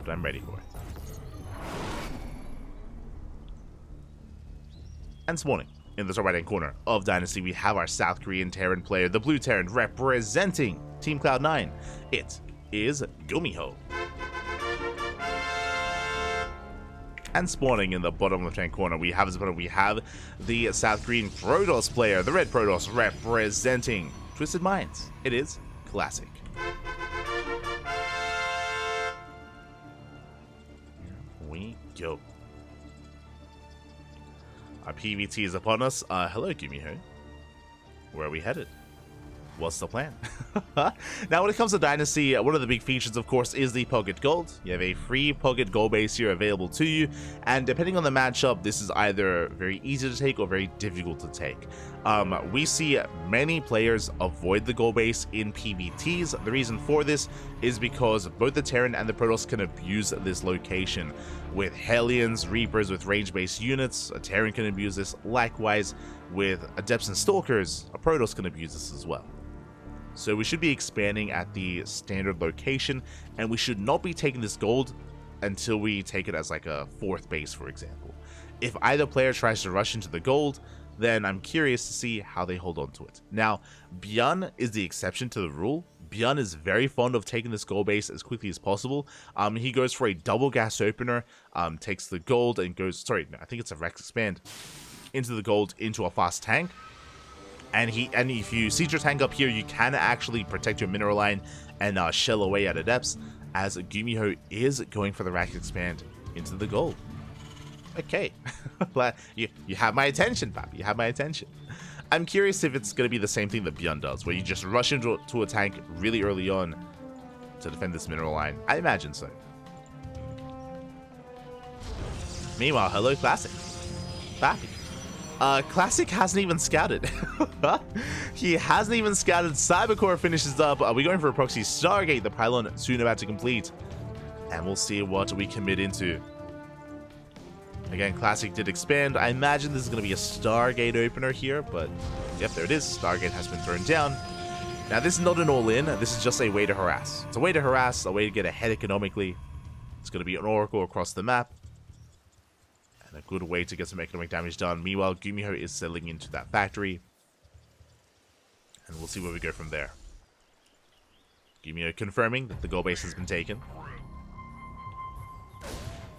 but I'm ready for it. And spawning in the top right-hand corner of Dynasty, we have our South Korean Terran player, the Blue Terran, representing Team Cloud9. It is GuMiho. And spawning in the bottom left-hand corner, we have the South Korean Protoss player, the Red Protoss, representing Twisted Minds. It is Classic. Here we go. Our PvT is upon us. Hello, GuMiho. Where are we headed? What's the plan? Now, when it comes to Dynasty, one of the big features, of course, is the Pocket Gold. You have a free Pocket Gold base here available to you, and depending on the matchup, this is either very easy to take or very difficult to take. We see many players avoid the gold base in PvTs. The reason for this is because both the Terran and the Protoss can abuse this location. With Hellions, Reapers, with range-based units, a Terran can abuse this. Likewise, with Adepts and Stalkers, a Protoss can abuse this as well. So we should be expanding at the standard location, and we should not be taking this gold until we take it as like a 4th base, for example. If either player tries to rush into the gold, then I'm curious to see how they hold on to it. Now, Byun is the exception to the rule. Byun is very fond of taking this gold base as quickly as possible. He goes for a double gas opener, takes the gold and goes, sorry, no, I think it's a Rex Expand, into the gold into a fast tank. And if you siege your tank up here, you can actually protect your mineral line and shell away at Adepts, as GuMiho is going for the Rack Expand into the gold. Okay, you have my attention, Pap. You have my attention. I'm curious if it's going to be the same thing that Byun does, where you just rush into a tank really early on to defend this mineral line. I imagine so. Meanwhile, hello, Classic. Pappy. Classic hasn't even scouted. He hasn't even scouted. Cybercore finishes up. We're going for a proxy Stargate, the pylon soon about to complete. And we'll see what we commit into. Again, Classic did expand. I imagine this is going to be a Stargate opener here, but yep, there it is. Stargate has been thrown down. Now, this is not an all-in. This is just a way to harass. It's a way to harass, a way to get ahead economically. It's going to be an oracle across the map. A good way to get some economic damage done. Meanwhile, GuMiho is settling into that factory. And we'll see where we go from there. GuMiho confirming that the gold base has been taken.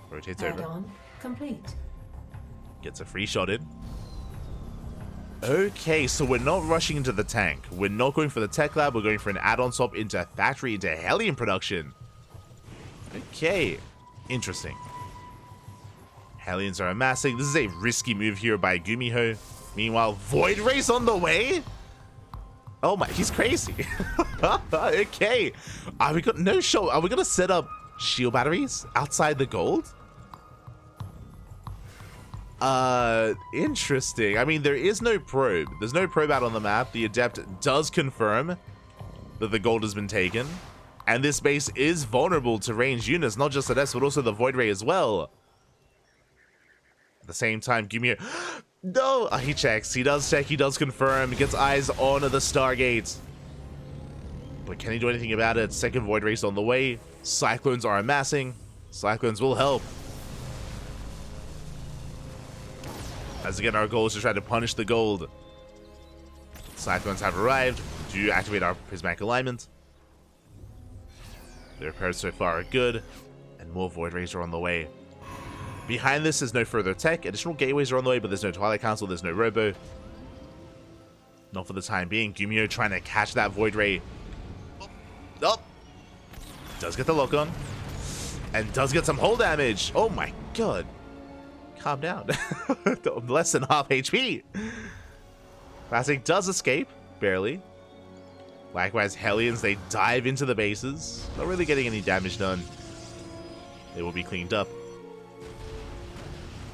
Rotates over. Add-on complete. Gets a free shot in. Okay, so we're not rushing into the tank. We're not going for the tech lab. We're going for an add-on swap into factory, into Hellion production. Okay, interesting. Hellions are amassing. This is a risky move here by GuMiho. Meanwhile, Void Race on the way. Oh my, he's crazy. Okay. Are we got no show? Are we gonna set up shield batteries outside the gold? Interesting. I mean, there is no probe. There's no probe out on the map. The Adept does confirm that the gold has been taken. And this base is vulnerable to ranged units, not just Adepts, but also the Void Ray as well. At the same time, GuMiho, no, he checks, he does check, he does confirm, gets eyes on the Stargate. But can he do anything about it? Second Void Race on the way. Cyclones are amassing. Cyclones will help. As again, our goal is to try to punish the gold. Cyclones have arrived to activate our prismatic alignment. The repairs so far are good, and more Void Rays are on the way. Behind this is no further tech. Additional gateways are on the way, but there's no Twilight Council, there's no Robo. Not for the time being. GuMiho trying to catch that Void Ray. Oh. Does get the lock on. And does get some hull damage. Oh my god. Calm down. Less than half HP. Classic does escape. Barely. Likewise, Hellions, they dive into the bases. Not really getting any damage done. They will be cleaned up.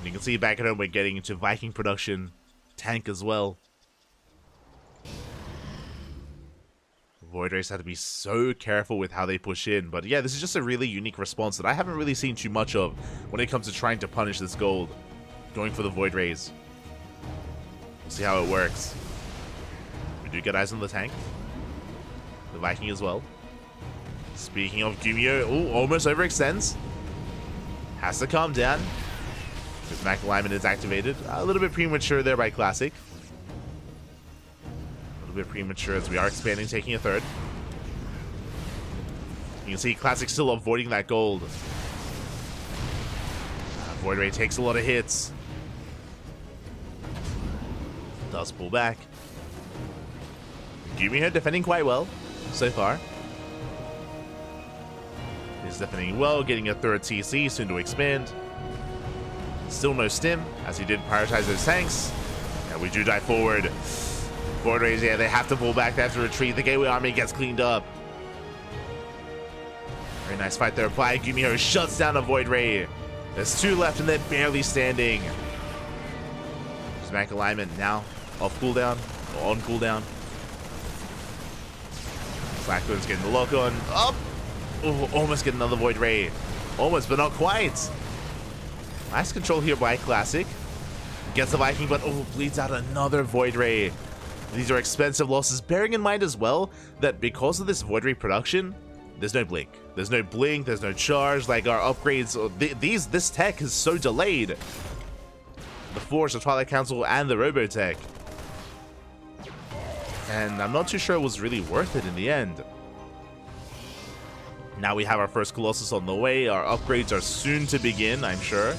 You can see back at home we're getting into Viking production, tank as well. Void Race had to be so careful with how they push in, but yeah, this is just a really unique response that I haven't really seen too much of when it comes to trying to punish this gold. Going for the Void Rays. We'll see how it works. We do get eyes on the tank. The Viking as well. Speaking of GuMiho, oh, almost overextends. Has to calm down. His Mac alignment is activated. A little bit premature there by Classic. A little bit premature as we are expanding, taking a third. You can see Classic still avoiding that gold. Void Ray takes a lot of hits. Does pull back. GuMiho defending quite well so far. He's defending well, getting a third TC, soon to expand. Still no stim, as he did prioritize those tanks. And we do dive forward. Void Rays, yeah, they have to pull back, they have to retreat. The Gateway Army gets cleaned up. Very nice fight there by GuMiho, shuts down a Void Ray. There's 2 left and they're barely standing. Smack alignment now off cooldown, or on cooldown. Slackwood's getting the lock on. Up! Oh, almost get another Void Ray. Almost, but not quite. Nice control here by Classic. Gets the Viking, but bleeds out another Void Ray. These are expensive losses, bearing in mind as well that because of this Void Ray production, there's no blink. There's no blink, there's no charge, like our upgrades. This tech is so delayed. The Forge, the Twilight Council, and the Robotech. And I'm not too sure it was really worth it in the end. Now we have our first Colossus on the way. Our upgrades are soon to begin, I'm sure.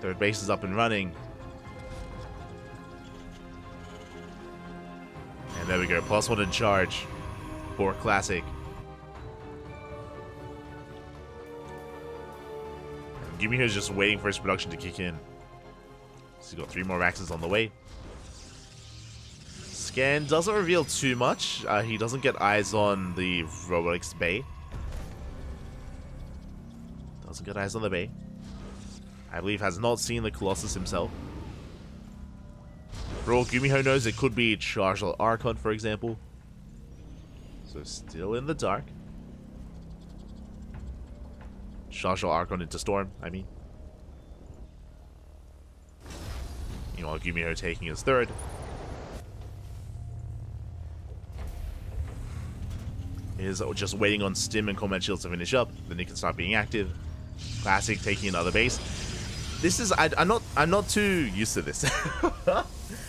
Third base is up and running. And there we go, +1 in charge for Classic. GuMiho is just waiting for his production to kick in. So he's got 3 more Raxes on the way. Scan doesn't reveal too much. He doesn't get eyes on the Robotics Bay. Doesn't get eyes on the Bay. I believe has not seen the Colossus himself. For all GuMiho knows, it could be Charged Archon, for example. So still in the dark. Charged Archon into Storm, I mean. Meanwhile, GuMiho taking his third. Is just waiting on Stim and Combat Shields to finish up. Then he can start being active. Classic taking another base. This is I'm not too used to this.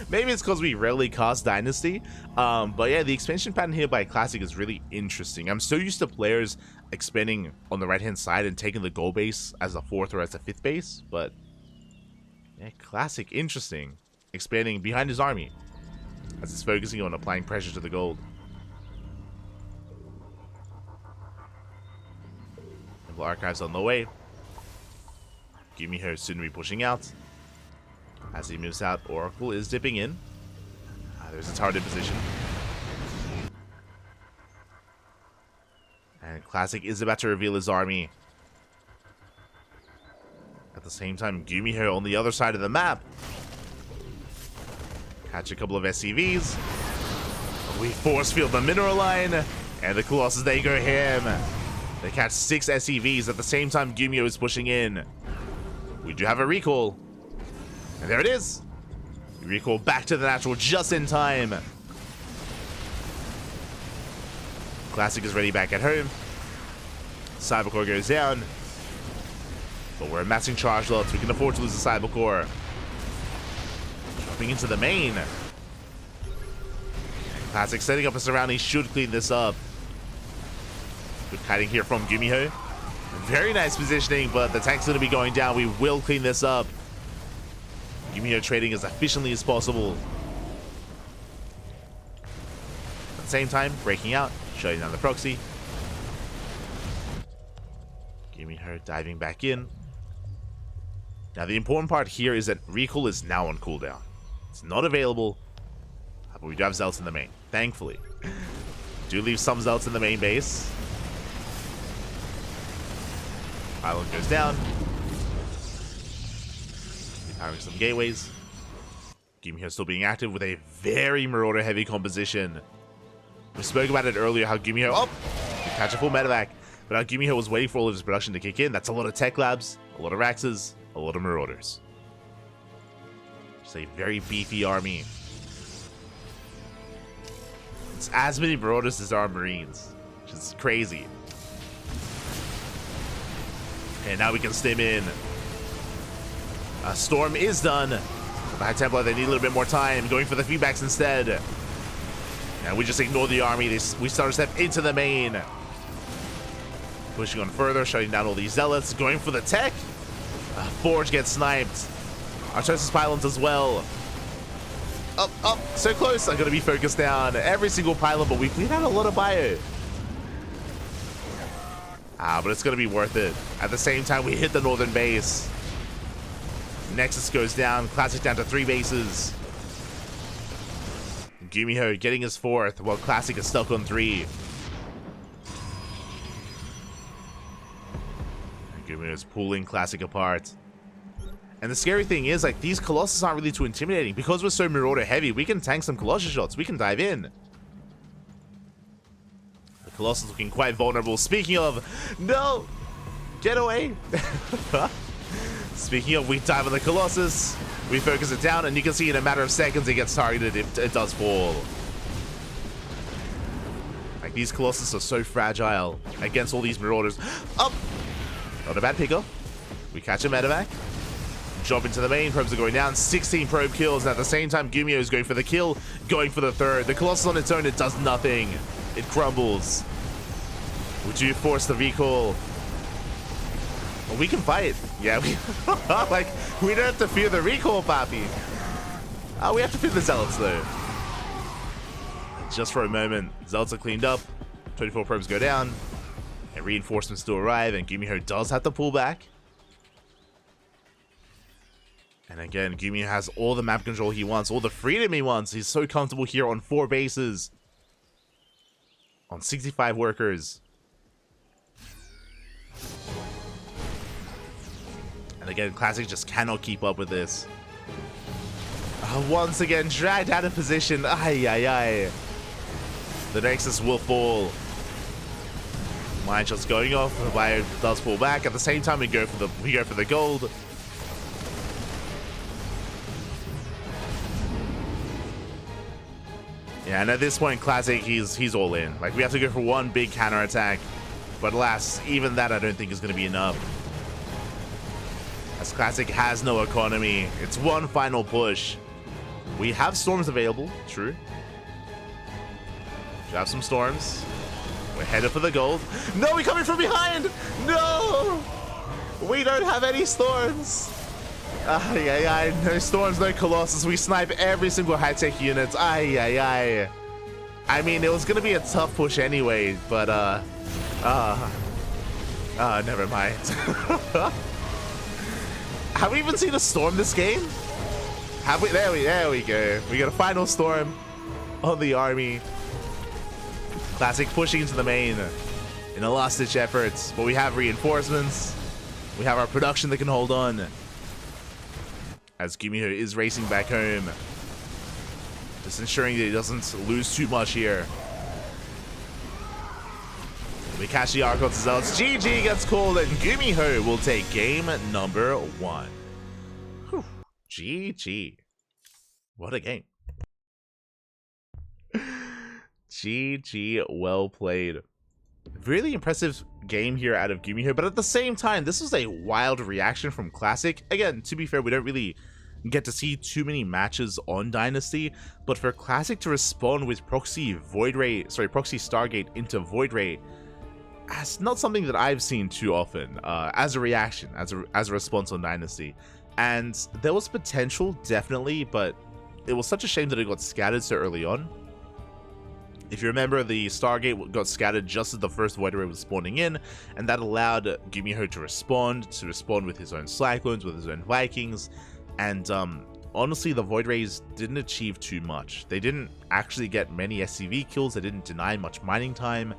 Maybe it's because we rarely cast Dynasty. But yeah, the expansion pattern here by Classic is really interesting. I'm so used to players expanding on the right hand side and taking the goal base as a 4th or as a 5th base. But yeah, Classic interesting. Expanding behind his army as he's focusing on applying pressure to the gold. Archives on the way. GuMiho soon to be pushing out. As he moves out, Oracle is dipping in. There's a target position. And Classic is about to reveal his army. At the same time, GuMiho on the other side of the map. Catch a couple of SCVs. We force field the mineral line. And the Colossus, they go ham. They catch 6 SCVs at the same time GuMiho is pushing in. We do have a recall. And there it is. We recall back to the natural just in time. Classic is ready back at home. Cybercore goes down. But we're amassing charge lots. We can afford to lose the Cybercore. Dropping into the main. And Classic setting up a surrounding should clean this up. Good kiting here from GuMiho. Very nice positioning, but the tank's going to be going down. We will clean this up. GuMiho trading as efficiently as possible. At the same time, breaking out, shutting down the proxy. GuMiho diving back in. Now, the important part here is that recall is now on cooldown. It's not available, but we do have Zealots in the main, thankfully. Do leave some Zealots in the main base. Island goes down. Powering some gateways. GuMiho still being active with a very Marauder heavy composition. We spoke about it earlier how GuMiho catch a full medevac, but how GuMiho was waiting for all of his production to kick in. That's a lot of tech labs, a lot of Raxes, a lot of Marauders. Just a very beefy army. It's as many Marauders as there are Marines, which is crazy. And now we can stim in. Storm is done. The High Templar, they need a little bit more time. Going for the feedbacks instead. And we just ignore the army. We start to step into the main. Pushing on further, shutting down all these zealots. Going for the tech. Forge gets sniped. Artosis pylons as well. Up, so close. I'm going to be focused down every single pylon, but we've had a lot of bio. But it's going to be worth it. At the same time, we hit the northern base. Nexus goes down. Classic down to 3 bases. GuMiho getting his 4th, while Classic is stuck on 3. GuMiho is pulling Classic apart. And the scary thing is, like, these Colossus aren't really too intimidating. Because we're so Marauder heavy, we can tank some Colossus shots. We can dive in. The Colossus looking quite vulnerable. Speaking of, no! Get away! Speaking of, we dive on the Colossus. We focus it down, and you can see in a matter of seconds it gets targeted. It does fall. Like, these Colossus are so fragile against all these Marauders. Up! Not a bad pickup. We catch a medevac. Jump into the main. Probes are going down. 16 probe kills. And at the same time, GuMiho is going for the kill. Going for the 3rd. The Colossus on its own, it does nothing. It crumbles. Would you force the recall? Well, we can fight. Yeah, like, we don't have to fear the recall, papi. We have to fear the Zealots, though. Just for a moment, Zealots are cleaned up. 24 probes go down. And reinforcements do arrive, and GuMiho does have to pull back. And again, GuMiho has all the map control he wants, all the freedom he wants. He's so comfortable here on 4 bases. On 65 workers. And again, Classic just cannot keep up with this. Once again, dragged out of position. Ay, ay, ay. The Nexus will fall. Mine shots going off. The Bio does pull back. At the same time, we go for the gold. Yeah, and at this point, Classic, he's all in. Like, we have to go for one big counterattack. But alas, even that I don't think is going to be enough. As Classic has no economy. It's one final push. We have storms available, true. We have some storms. We're headed for the gold. No, we're coming from behind! No! We don't have any storms. Ay, ay, ay. No storms, no Colossus. We snipe every single high-tech unit. Ay, ay, ay. I mean, it was going to be a tough push anyway, but, never mind. Have we even seen a storm this game? Have we? There we go. We got a final storm on the army. Classic pushing into the main in a last-ditch effort, but we have reinforcements. We have our production that can hold on. As GuMiho is racing back home. Just ensuring that he doesn't lose too much here. We catch the Archons Zealots. GG gets called, and GuMiho will take game number 1. Whew. GG. What a game. GG, well played. Really impressive game here out of GuMiho, but at the same time, this was a wild reaction from Classic. Again, to be fair, we don't really get to see too many matches on Dynasty, but for Classic to respond with proxy Stargate into Void Ray, that's not something that I've seen too often as a reaction, as a response on Dynasty. And there was potential, definitely, but it was such a shame that it got scattered so early on. If you remember, the Stargate got scattered just as the first Void Ray was spawning in, and that allowed GuMiho to respond with his own Cyclones, with his own Vikings, and honestly, the Void Rays didn't achieve too much. They didn't actually get many SCV kills, they didn't deny much mining time,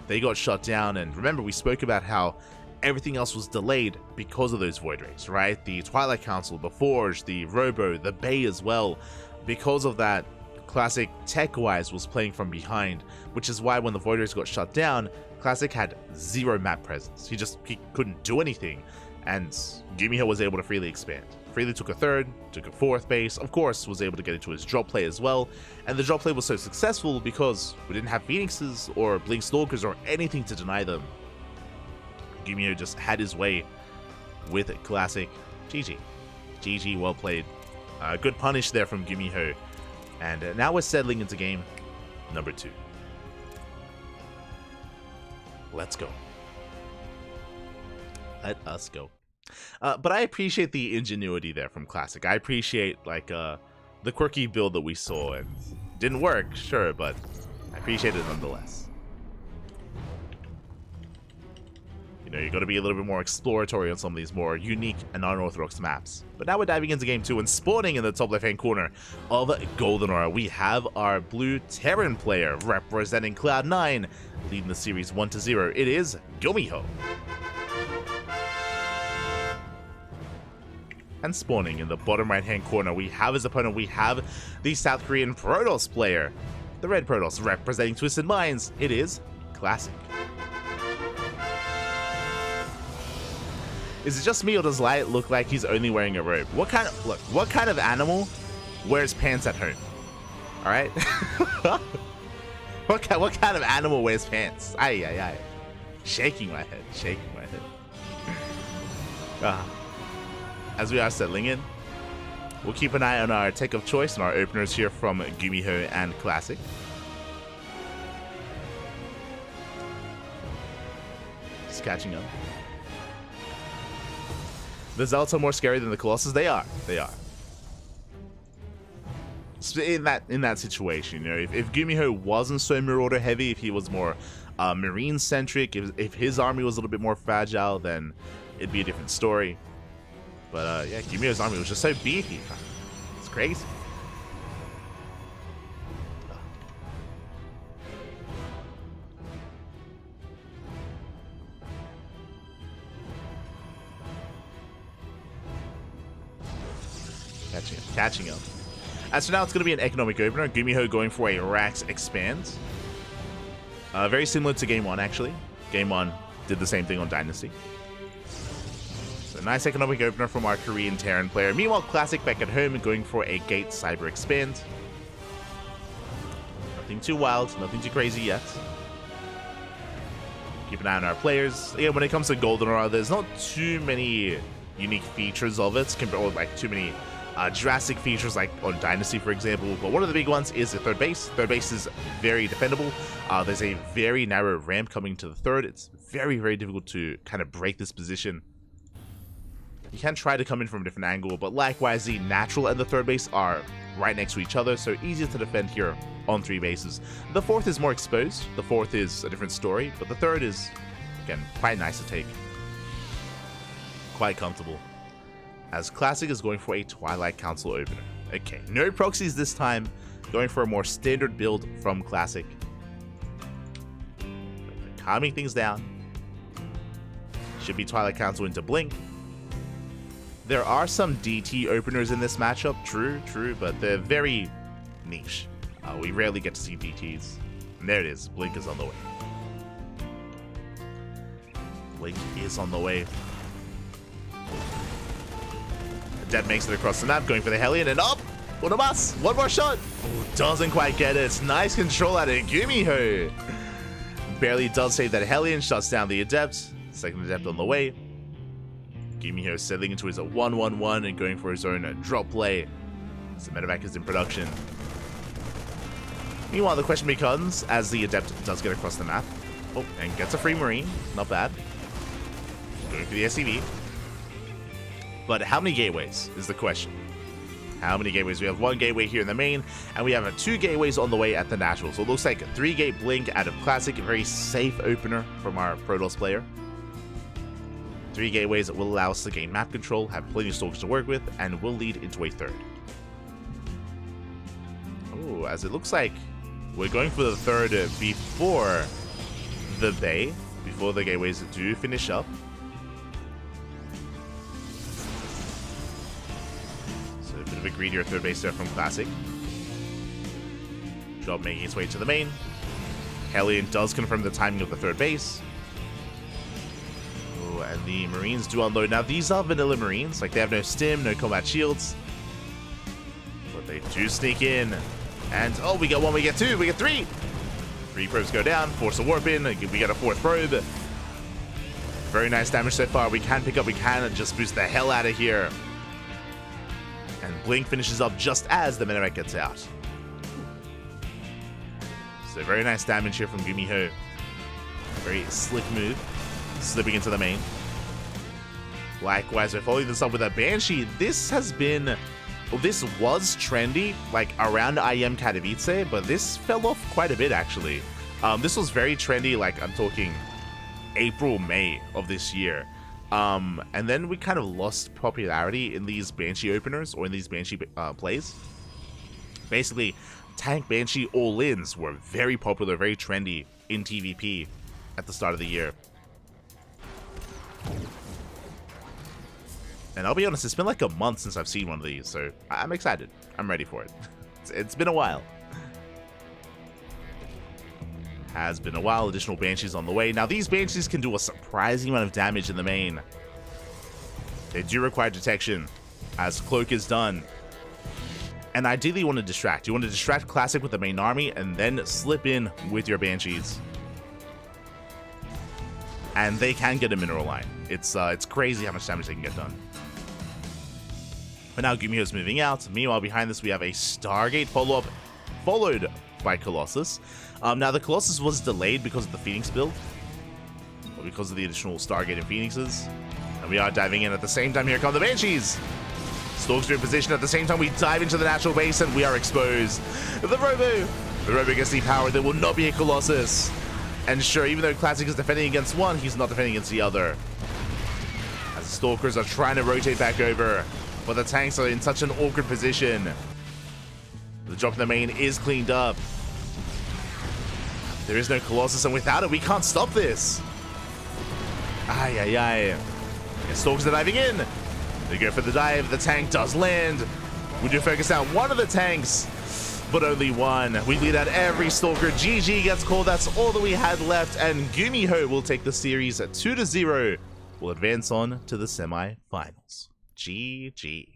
they got shut down, and remember, we spoke about how everything else was delayed because of those Void Rays, right? The Twilight Council, the Forge, the Robo, the Bay as well. Because of that, Classic, tech-wise, was playing from behind, which is why when the Void Rays got shut down, Classic had zero map presence. He couldn't do anything, and GuMiho was able to freely expand. Freely took a 3rd, took a 4th base, of course, was able to get into his drop play as well, and the drop play was so successful because we didn't have Phoenixes or Blink Stalkers or anything to deny them. GuMiho just had his way with Classic. GG. GG, well played. Good punish there from GuMiho. And now we're settling into game number 2. Let's go. Let us go. But I appreciate the ingenuity there from Classic. I appreciate, like, the quirky build that we saw. And didn't work, sure, but I appreciate it nonetheless. You know, you got to be a little bit more exploratory on some of these more unique and unorthodox maps. But now we're diving into game 2 and spawning in the top left-hand corner of Goldenrod. We have our blue Terran player representing Cloud9, leading the series 1-0. It is GuMiho. And spawning in the bottom right-hand corner, we have his opponent. We have the South Korean Protoss player, the red Protoss representing Twisted Minds. It is Classic. Is it just me, or does Light look like he's only wearing a robe? What kind of animal wears pants at home? All right. What kind of animal wears pants? Aye. Shaking my head. As we are settling in, we'll keep an eye on our tech of choice and our openers here from GuMiho and Classic. Just catching up. The Zealots are more scary than the Colossus. They are. In that situation, you know, if GuMiho wasn't so Marauder heavy, if he was more Marine centric, if his army was a little bit more fragile, then it'd be a different story. But yeah, GuMiho's army was just so beefy. It's crazy. Catching up. As for now, it's going to be an economic opener. GuMiho going for a Rax Expand. Very similar to Game 1, actually. Game 1 did the same thing on Dynasty. So nice economic opener from our Korean Terran player. Meanwhile, Classic back at home going for a Gate Cyber Expand. Nothing too wild, nothing too crazy yet. Keep an eye on our players. Again, when it comes to Goldenrod, there's not too many unique features of it, compared with like too many drastic features like on Dynasty, for example. But one of the big ones is the third base. Third base is very defendable. There's a very narrow ramp coming to the third. It's very, very difficult to kind of break this position. You can try to come in from a different angle, but likewise, the natural and the third base are right next to each other, so easier to defend here on 3 bases. The fourth is more exposed. The fourth is a different story, but the third is, again, quite nice to take. Quite comfortable. As Classic is going for a Twilight Council opener. Okay, no proxies this time. Going for a more standard build from Classic. Calming things down. Should be Twilight Council into Blink. There are some DT openers in this matchup, true, but they're very niche. We rarely get to see DTs. And there it is, Blink is on the way. Blink is on the way. Adept makes it across the map, going for the Hellion, and up! What a bus! One more shot! Oh, doesn't quite get it. It's nice control out of GuMiho. Barely does save that Hellion, shuts down the Adept. Second Adept on the way. GuMiho settling into his 1-1-1 and going for his own drop play. So medevac is in production. Meanwhile, the question becomes, as the Adept does get across the map. Oh, and gets a free Marine. Not bad. Going for the SCV. But how many gateways is the question? How many gateways? We have 1 gateway here in the main, and we have 2 gateways on the way at the natural. So it looks like a 3-gate Blink out of Classic. A very safe opener from our Protoss player. 3 gateways that will allow us to gain map control, have plenty of storage to work with, and will lead into a third. Oh, as it looks like we're going for the third before the bay, before the gateways do finish up. So a bit of a greedier third base there from Classic. Job making its way to the main. Hellion does confirm the timing of the third base. And the Marines do unload. Now, these are vanilla Marines. Like, they have no stim, no combat shields. But they do sneak in. And, oh, we get 1, we get 2, we get 3. 3 probes go down, force a warp in. We get a 4th probe. Very nice damage so far. We can pick up, we can just boost the hell out of here. And Blink finishes up just as the Metamech gets out. So very nice damage here from GuMiho. Very slick move. Slipping into the main. Likewise, we're following this up with a Banshee. This has been... Well, this was trendy, like around IM Katowice, but this fell off quite a bit, actually. This was very trendy, like I'm talking April, May of this year. And then we kind of lost popularity in these Banshee openers, or in these Banshee plays. Basically, tank Banshee all-ins were very popular, very trendy in TVP at the start of the year. And I'll be honest, it's been like a month since I've seen one of these, so I'm excited. I'm ready for it. It's been a while. Has been a while. Additional Banshees on the way. Now, these Banshees can do a surprising amount of damage in the main. They do require detection, as Cloak is done. And ideally, you want to distract. You want to distract Classic with the main army, and then slip in with your Banshees. And they can get a mineral line. It's crazy how much damage they can get done. But now GuMiho's moving out. Meanwhile, behind this, we have a Stargate follow-up, followed by Colossus. Now, the Colossus was delayed because of the Phoenix build, or because of the additional Stargate and Phoenixes. And we are diving in at the same time. Here come the Banshees. Stalks are in position at the same time. We dive into the natural base, and we are exposed. The Robo gets depowered. There will not be a Colossus. And sure, even though Classic is defending against one, he's not defending against the other. As the Stalkers are trying to rotate back over, but the tanks are in such an awkward position. The drop in the main is cleaned up. There is no Colossus, and without it, we can't stop this. Ay, ay, ay. The Stalkers are diving in. They go for the dive. The tank does land. We do focus down one of the tanks, but only one. We lead out every Stalker. GG gets called. That's all that we had left, and GuMiho will take the series at 2-0. We'll advance on to the semi-finals. GG.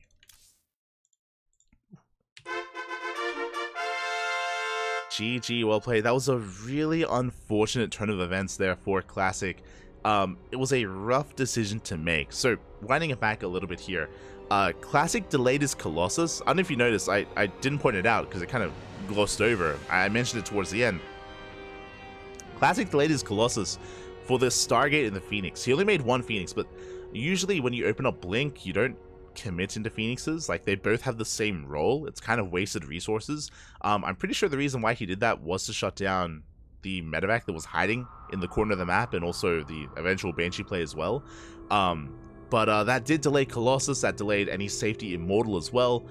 GG, well played. That was a really unfortunate turn of events there for Classic. It was a rough decision to make. So, winding it back a little bit here. Classic delayed his Colossus. I don't know if you noticed, I didn't point it out because it kind of glossed over. I mentioned it towards the end. Classic delayed his Colossus for the Stargate and the Phoenix. He only made one Phoenix, but usually when you open up Blink, you don't commit into Phoenixes. Like, they both have the same role. It's kind of wasted resources. I'm pretty sure the reason why he did that was to shut down the medevac that was hiding in the corner of the map, and also the eventual Banshee play as well. But that did delay Colossus. That delayed any safety Immortal as well.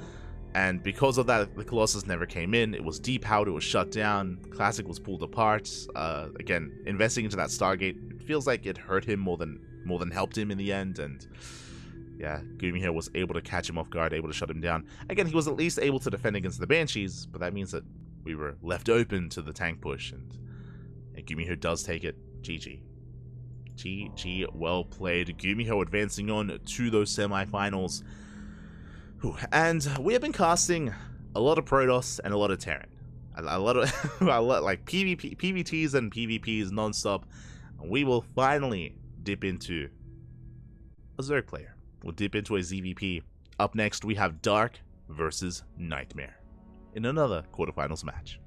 And because of that, the Colossus never came in. It was depowered, it was shut down. Classic was pulled apart. Again, investing into that Stargate, it feels like it hurt him more than helped him in the end. And yeah, GuMiho was able to catch him off guard, able to shut him down. Again, he was at least able to defend against the Banshees, but that means that we were left open to the tank push, and GuMiho does take it. GG. GG, well played. GuMiho advancing on to those semi-finals. And we have been casting a lot of Protoss and a lot of Terran. A lot of like PvTs and PvPs non-stop. We will finally dip into a Zerg player. We'll dip into a ZVP. Up next, we have Dark versus Nightmare in another quarterfinals match.